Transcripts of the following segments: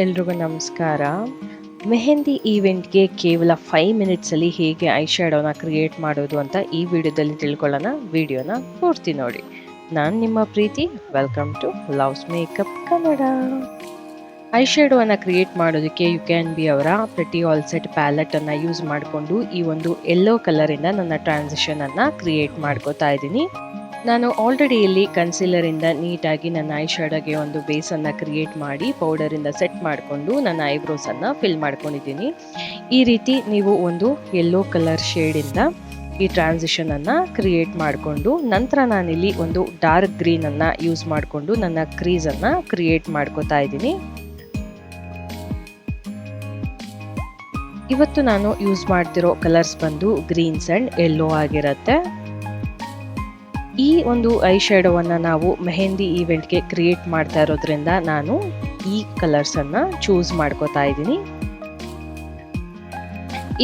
ಎಲ್ರಿಗೂ ನಮಸ್ಕಾರ. ಮೆಹಂದಿ ಈವೆಂಟ್ಗೆ ಕೇವಲ 5 ಮಿನಿಟ್ಸಲ್ಲಿ ಹೇಗೆ ಐ ಶ್ಯಾಡೋನ ಕ್ರಿಯೇಟ್ ಮಾಡೋದು ಅಂತ ಈ ವಿಡಿಯೋದಲ್ಲಿ ತಿಳ್ಕೊಳ್ಳೋಣ. ವಿಡಿಯೋನ ಪೂರ್ತಿ ನೋಡಿ. ನಾನು ನಿಮ್ಮ ಪ್ರೀತಿ. Welcome to Love's makeup Kannada. Eye ಶ್ಯಾಡೋವನ್ನು ಕ್ರಿಯೇಟ್ ಮಾಡೋದಕ್ಕೆ ಯು ಕ್ಯಾನ್ ಬಿ ಅವರ ಪ್ರೆಟಿ ಆಲ್ ಸೆಟ್ ಪ್ಯಾಲೆಟನ್ನು ಯೂಸ್ ಮಾಡಿಕೊಂಡು ಈ ಒಂದು ಯೆಲ್ಲೋ ಕಲರಿಂದ ನನ್ನ ಟ್ರಾನ್ಸಿಷನನ್ನು ಕ್ರಿಯೇಟ್ ಮಾಡ್ಕೋತಾ ಇದ್ದೀನಿ. ನಾನು ಆಲ್ರೆಡಿ ಇಲ್ಲಿ ಕನ್ಸೀಲರಿಂದ ನೀಟಾಗಿ ನನ್ನ ಐ ಶ್ಯಾಡೋಗೆ ಒಂದು ಬೇಸನ್ನು ಕ್ರಿಯೇಟ್ ಮಾಡಿ ಪೌಡರಿಂದ ಸೆಟ್ ಮಾಡಿಕೊಂಡು ನನ್ನ ಐಬ್ರೋಸನ್ನು ಫಿಲ್ ಮಾಡ್ಕೊಂಡಿದ್ದೀನಿ. ಈ ರೀತಿ ನೀವು ಒಂದು ಯೆಲ್ಲೋ ಕಲರ್ ಶೇಡಿಂದ ಈ ಟ್ರಾನ್ಸಿಷನನ್ನು ಕ್ರಿಯೇಟ್ ಮಾಡಿಕೊಂಡು ನಂತರ ನಾನಿಲ್ಲಿ ಒಂದು ಡಾರ್ಕ್ ಗ್ರೀನನ್ನು ಯೂಸ್ ಮಾಡಿಕೊಂಡು ನನ್ನ ಕ್ರೀಸನ್ನು ಕ್ರಿಯೇಟ್ ಮಾಡ್ಕೋತಾ ಇದ್ದೀನಿ. ಇವತ್ತು ನಾನು ಯೂಸ್ ಮಾಡ್ತಿರೋ ಕಲರ್ಸ್ ಬಂದು ಗ್ರೀನ್ಸ್ ಆ್ಯಂಡ್ ಯೆಲ್ಲೋ ಆಗಿರುತ್ತೆ. ಈ ಒಂದು ಐ ಶ್ಯಾಡೋವನ್ನು ನಾವು ಮೆಹಂದಿ ಈವೆಂಟ್ಗೆ ಕ್ರಿಯೇಟ್ ಮಾಡ್ತಾ ಇರೋದ್ರಿಂದ ನಾನು ಈ ಕಲರ್ಸನ್ನು ಚೂಸ್ ಮಾಡ್ಕೋತಾ ಇದ್ದೀನಿ.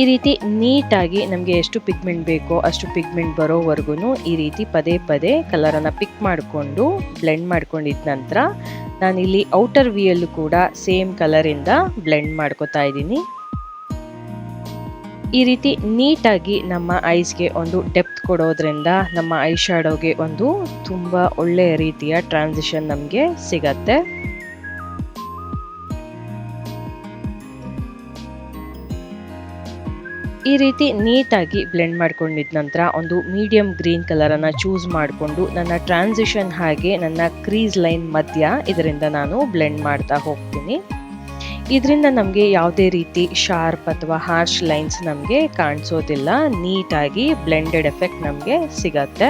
ಈ ರೀತಿ ನೀಟಾಗಿ ನಮಗೆ ಎಷ್ಟು ಪಿಗ್ಮೆಂಟ್ ಬೇಕೋ ಅಷ್ಟು ಪಿಗ್ಮೆಂಟ್ ಬರೋವರೆಗೂ ಈ ರೀತಿ ಪದೇ ಪದೇ ಕಲರನ್ನು ಪಿಕ್ ಮಾಡಿಕೊಂಡು ಬ್ಲೆಂಡ್ ಮಾಡ್ಕೊಂಡಿದ್ದ ನಂತರ ನಾನಿಲ್ಲಿ ಔಟರ್ ವಿಯಲ್ಲೂ ಕೂಡ ಸೇಮ್ ಕಲರಿಂದ ಬ್ಲೆಂಡ್ ಮಾಡ್ಕೋತಾ ಇದ್ದೀನಿ. ಈ ರೀತಿ ನೀಟಾಗಿ ನಮ್ಮ ಐಸ್ಗೆ ಒಂದು ಡೆಪ್ತ್ ಕೊಡೋದ್ರಿಂದ ನಮ್ಮ ಐ ಶ್ಯಾಡೋಗೆ ಒಂದು ತುಂಬ ಒಳ್ಳೆಯ ರೀತಿಯ ಟ್ರಾನ್ಸಿಷನ್ ನಮಗೆ ಸಿಗತ್ತೆ. ಈ ರೀತಿ ನೀಟಾಗಿ ಬ್ಲೆಂಡ್ ಮಾಡ್ಕೊಂಡಿದ್ದ ನಂತರ ಒಂದು ಮೀಡಿಯಂ ಗ್ರೀನ್ ಕಲರನ್ನು ಚೂಸ್ ಮಾಡಿಕೊಂಡು ನನ್ನ ಟ್ರಾನ್ಸಿಷನ್ ಹಾಗೆ ನನ್ನ ಕ್ರೀಸ್ ಲೈನ್ ಮಧ್ಯ ಇದರಿಂದ ನಾನು ಬ್ಲೆಂಡ್ ಮಾಡ್ತಾ ಹೋಗ್ತೀನಿ. ಇದರಿಂದ ನಮಗೆ ಯಾವುದೇ ರೀತಿ ಶಾರ್ಪ್ ಅಥವಾ ಹಾರ್ಶ್ ಲೈನ್ಸ್ ನಮಗೆ ಕಾಣಿಸೋದಿಲ್ಲ. ನೀಟಾಗಿ ಬ್ಲೆಂಡೆಡ್ ಎಫೆಕ್ಟ್ ನಮಗೆ ಸಿಗತ್ತೆ.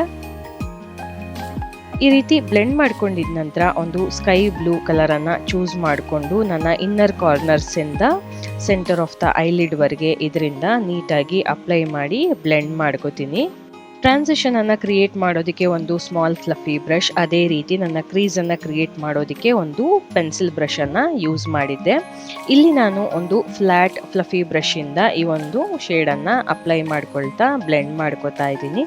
ಈ ರೀತಿ ಬ್ಲೆಂಡ್ ಮಾಡ್ಕೊಂಡಿದ ನಂತರ ಒಂದು ಸ್ಕೈ ಬ್ಲೂ ಕಲರನ್ನು ಚೂಸ್ ಮಾಡಿಕೊಂಡು ನನ್ನ ಇನ್ನರ್ ಕಾರ್ನರ್ಸಿಂದ ಸೆಂಟರ್ ಆಫ್ ದ ಐಲಿಡ್ವರೆಗೆ ಇದರಿಂದ ನೀಟಾಗಿ ಅಪ್ಲೈ ಮಾಡಿ ಬ್ಲೆಂಡ್ ಮಾಡ್ಕೋತೀನಿ. ಟ್ರಾನ್ಸಿಷನನ್ನು ಕ್ರಿಯೇಟ್ ಮಾಡೋದಕ್ಕೆ ಒಂದು ಸ್ಮಾಲ್ ಫ್ಲಫಿ ಬ್ರಷ್, ಅದೇ ರೀತಿ ನನ್ನ ಕ್ರೀಸನ್ನು ಕ್ರಿಯೇಟ್ ಮಾಡೋದಕ್ಕೆ ಒಂದು ಪೆನ್ಸಿಲ್ ಬ್ರಷನ್ನು ಯೂಸ್ ಮಾಡಿದ್ದೆ. ಇಲ್ಲಿ ನಾನು ಒಂದು ಫ್ಲ್ಯಾಟ್ ಫ್ಲಫಿ ಬ್ರಷಿಂದ ಈ ಒಂದು ಶೇಡನ್ನು ಅಪ್ಲೈ ಮಾಡ್ಕೊಳ್ತಾ ಬ್ಲೆಂಡ್ ಮಾಡ್ಕೋತಾ ಇದ್ದೀನಿ.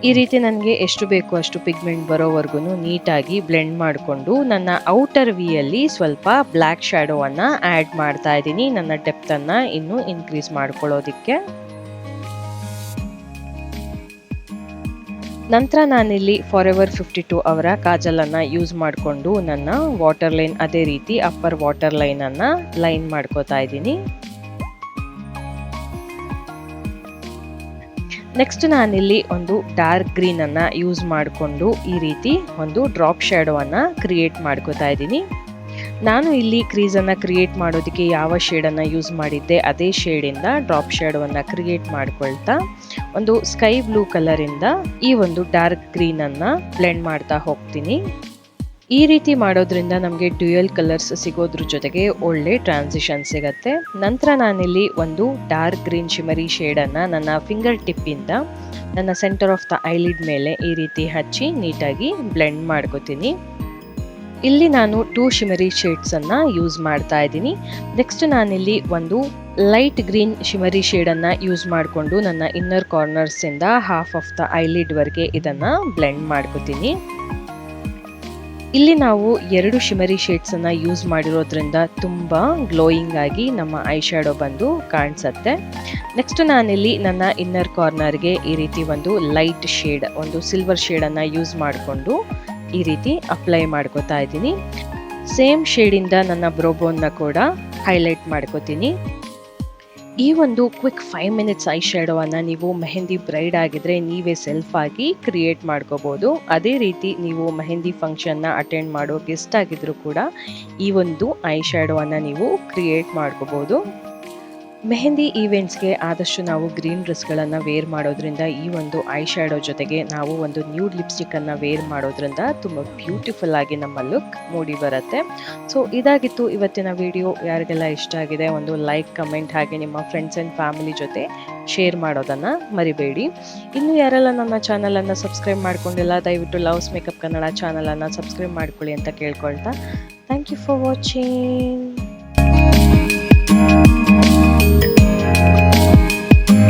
ಈ ರೀತಿ ನನಗೆ ಎಷ್ಟು ಬೇಕು ಅಷ್ಟು ಪಿಗ್ಮೆಂಟ್ ಬರೋವರೆಗೂ ನೀಟಾಗಿ ಬ್ಲೆಂಡ್ ಮಾಡಿಕೊಂಡು ನನ್ನ ಔಟರ್ ವಿಯಲ್ಲಿ ಸ್ವಲ್ಪ ಬ್ಲ್ಯಾಕ್ ಶ್ಯಾಡೋವನ್ನು ಆ್ಯಡ್ ಮಾಡ್ತಾ ಇದ್ದೀನಿ ನನ್ನ ಡೆಪ್ತನ್ನು ಇನ್ನೂ ಇನ್ಕ್ರೀಸ್ ಮಾಡ್ಕೊಳ್ಳೋದಕ್ಕೆ. ನಂತರ ನಾನಿಲ್ಲಿ ಫಾರೆವರ್ 52 ಅವರ ಕಾಜಲನ್ನು ಯೂಸ್ ಮಾಡಿಕೊಂಡು ನನ್ನ ವಾಟರ್ ಲೈನ್ ಅದೇ ರೀತಿ ಅಪ್ಪರ್ ವಾಟರ್ ಲೈನನ್ನು ಲೈನ್ ಮಾಡ್ಕೋತಾ ಇದ್ದೀನಿ. ನೆಕ್ಸ್ಟ್ ನಾನಿಲ್ಲಿ ಒಂದು ಡಾರ್ಕ್ ಗ್ರೀನನ್ನು ಯೂಸ್ ಮಾಡಿಕೊಂಡು ಈ ರೀತಿ ಒಂದು ಡ್ರಾಪ್ ಶ್ಯಾಡೋವನ್ನು ಕ್ರಿಯೇಟ್ ಮಾಡ್ಕೋತಾ ಇದ್ದೀನಿ. ನಾನು ಇಲ್ಲಿ ಕ್ರೀಸನ್ನು ಕ್ರಿಯೇಟ್ ಮಾಡೋದಕ್ಕೆ ಯಾವ ಶೇಡನ್ನು ಯೂಸ್ ಮಾಡಿದ್ದೆ ಅದೇ ಶೇಡಿಂದ ಡ್ರಾಪ್ ಶ್ಯಾಡೋವನ್ನು ಕ್ರಿಯೇಟ್ ಮಾಡ್ಕೊಳ್ತಾ ಒಂದು ಸ್ಕೈ ಬ್ಲೂ ಕಲರಿಂದ ಈ ಒಂದು ಡಾರ್ಕ್ ಗ್ರೀನನ್ನು ಬ್ಲೆಂಡ್ ಮಾಡ್ತಾ ಹೋಗ್ತೀನಿ. ಈ ರೀತಿ ಮಾಡೋದ್ರಿಂದ ನಮಗೆ ಡ್ಯೂಯಲ್ ಕಲರ್ಸ್ ಸಿಗೋದ್ರ ಜೊತೆಗೆ ಒಳ್ಳೆ ಟ್ರಾನ್ಸಿಷನ್ ಸಿಗತ್ತೆ. ನಂತರ ನಾನಿಲ್ಲಿ ಒಂದು ಡಾರ್ಕ್ ಗ್ರೀನ್ ಶಿಮರಿ ಶೇಡನ್ನು ನನ್ನ ಫಿಂಗರ್ ಟಿಪ್ಪಿಂದ ನನ್ನ ಸೆಂಟರ್ ಆಫ್ ದ ಐಲಿಡ್ ಮೇಲೆ ಈ ರೀತಿ ಹಚ್ಚಿ ನೀಟಾಗಿ ಬ್ಲೆಂಡ್ ಮಾಡ್ಕೋತೀನಿ. ಇಲ್ಲಿ ನಾನು 2 ಶಿಮರಿ ಶೇಡ್ಸನ್ನು ಯೂಸ್ ಮಾಡ್ತಾ ಇದ್ದೀನಿ. ನೆಕ್ಸ್ಟ್ ನಾನಿಲ್ಲಿ ಒಂದು ಲೈಟ್ ಗ್ರೀನ್ ಶಿಮರಿ ಶೇಡನ್ನು ಯೂಸ್ ಮಾಡಿಕೊಂಡು ನನ್ನ ಇನ್ನರ್ ಕಾರ್ನರ್ಸಿಂದ ಹಾಫ್ ಆಫ್ ದ ಐಲಿಡ್ವರೆಗೆ ಇದನ್ನು ಬ್ಲೆಂಡ್ ಮಾಡ್ಕೋತೀನಿ. ಇಲ್ಲಿ ನಾವು 2 ಶಿಮರಿ ಶೇಡ್ಸನ್ನು ಯೂಸ್ ಮಾಡಿರೋದ್ರಿಂದ ತುಂಬ ಗ್ಲೋಯಿಂಗ್ ಆಗಿ ನಮ್ಮ ಐ ಶ್ಯಾಡೋ ಬಂದು ಕಾಣಿಸುತ್ತೆ. ನೆಕ್ಸ್ಟ್ ನಾನಿಲ್ಲಿ ನನ್ನ ಇನ್ನರ್ ಕಾರ್ನರ್ಗೆ ಈ ರೀತಿ ಒಂದು ಲೈಟ್ ಶೇಡ್, ಒಂದು ಸಿಲ್ವರ್ ಶೇಡನ್ನು ಯೂಸ್ ಮಾಡಿಕೊಂಡು ಈ ರೀತಿ ಅಪ್ಲೈ ಮಾಡ್ಕೋತಾ ಇದ್ದೀನಿ. ಸೇಮ್ ಶೇಡಿಂದ ನನ್ನ ಬ್ರೋಬೋನ್ನ ಕೂಡ ಹೈಲೈಟ್ ಮಾಡ್ಕೋತೀನಿ. ಈ ಒಂದು ಕ್ವಿಕ್ 5 ಮಿನಿಟ್ಸ್ ಐ ಶ್ಯಾಡೋವನ್ನು ನೀವು ಮೆಹಂದಿ ಬ್ರೈಡ್ ಆಗಿದ್ರೆ ನೀವೇ ಸೆಲ್ಫ್ ಆಗಿ ಕ್ರಿಯೇಟ್ ಮಾಡ್ಕೋಬೋದು. ಅದೇ ರೀತಿ ನೀವು ಮೆಹಂದಿ ಫಂಕ್ಷನ್ನ ಅಟೆಂಡ್ ಮಾಡೋ ಗೆಸ್ಟ್ ಆಗಿದ್ರು ಕೂಡ ಈ ಒಂದು ಐ ಶ್ಯಾಡೋವನ್ನು ನೀವು ಕ್ರಿಯೇಟ್ ಮಾಡ್ಕೋಬೋದು. ಮೆಹಂದಿ ಈವೆಂಟ್ಸ್ಗೆ ಆದಷ್ಟು ನಾವು ಗ್ರೀನ್ ಡ್ರೆಸ್ಗಳನ್ನು ವೇರ್ ಮಾಡೋದ್ರಿಂದ ಈ ಒಂದು ಐ ಶ್ಯಾಡೋ ಜೊತೆಗೆ ನಾವು ಒಂದು ನ್ಯೂಡ್ ಲಿಪ್ಸ್ಟಿಕ್ಕನ್ನು ವೇರ್ ಮಾಡೋದ್ರಿಂದ ತುಂಬ ಬ್ಯೂಟಿಫುಲ್ ಆಗಿ ನಮ್ಮ ಲುಕ್ ಮೂಡಿ ಬರುತ್ತೆ. ಸೊ ಇದಾಗಿತ್ತು ಇವತ್ತಿನ ವಿಡಿಯೋ. ಯಾರಿಗೆಲ್ಲ ಇಷ್ಟ ಆಗಿದೆ ಒಂದು ಲೈಕ್, ಕಮೆಂಟ್ ಹಾಗೆ ನಿಮ್ಮ ಫ್ರೆಂಡ್ಸ್ ಆ್ಯಂಡ್ ಫ್ಯಾಮಿಲಿ ಜೊತೆ ಶೇರ್ ಮಾಡೋದನ್ನು ಮರಿಬೇಡಿ. ಇನ್ನು ಯಾರೆಲ್ಲ ನನ್ನ ಚಾನಲನ್ನು ಸಬ್ಸ್ಕ್ರೈಬ್ ಮಾಡ್ಕೊಂಡಿಲ್ಲ ದಯವಿಟ್ಟು ಲವ್ಸ್ ಮೇಕಪ್ ಕನ್ನಡ ಚಾನಲನ್ನು ಸಬ್ಸ್ಕ್ರೈಬ್ ಮಾಡ್ಕೊಳ್ಳಿ ಅಂತ ಕೇಳ್ಕೊಳ್ತಾ ಥ್ಯಾಂಕ್ ಯು ಫಾರ್ ವಾಚಿಂಗ್.